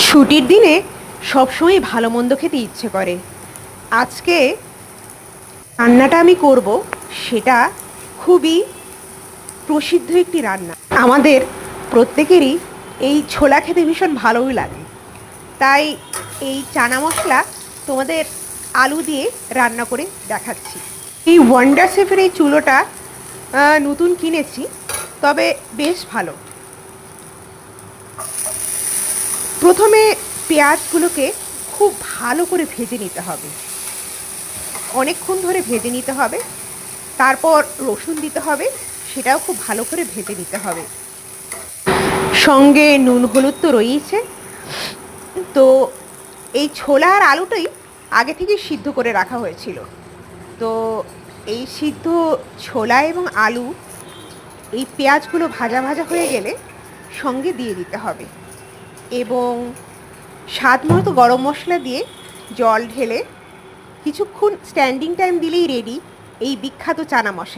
ছুটির দিনে সবসময় ভালো মন্দ খেতে ইচ্ছে করে। আজকে রান্নাটা আমি করব, সেটা খুবই প্রসিদ্ধ একটি রান্না। আমাদের প্রত্যেকেরই এই ছোলা খেতে ভীষণ ভালোই লাগে। তাই এই চানা মশলা তোমাদের আলু দিয়ে রান্না করে দেখাচ্ছি। এই ওয়ান্ডার শেফের এই চুলোটা নতুন কিনেছি, তবে বেশ ভালো। প্রথমে পেঁয়াজগুলোকে খুব ভালো করে ভেজে নিতে হবে, অনেকক্ষণ ধরে ভেজে নিতে হবে। তারপর রসুন দিতে হবে, সেটাও খুব ভালো করে ভেজে নিতে হবে। সঙ্গে নুন হলুদ তো রয়েছে। তো এই ছোলা আর আলুটাই আগে থেকে সিদ্ধ করে রাখা হয়েছিল। তো এই সিদ্ধ ছোলা এবং আলু এই পেঁয়াজগুলো ভাজা ভাজা হয়ে গেলে সঙ্গে দিয়ে দিতে হবে, এবং স্বাদ মতো গরম মশলা দিয়ে জল ঢেলে কিছুক্ষণ স্ট্যান্ডিং টাইম দিলেই রেডি এই বিখ্যাত চানা মশলা।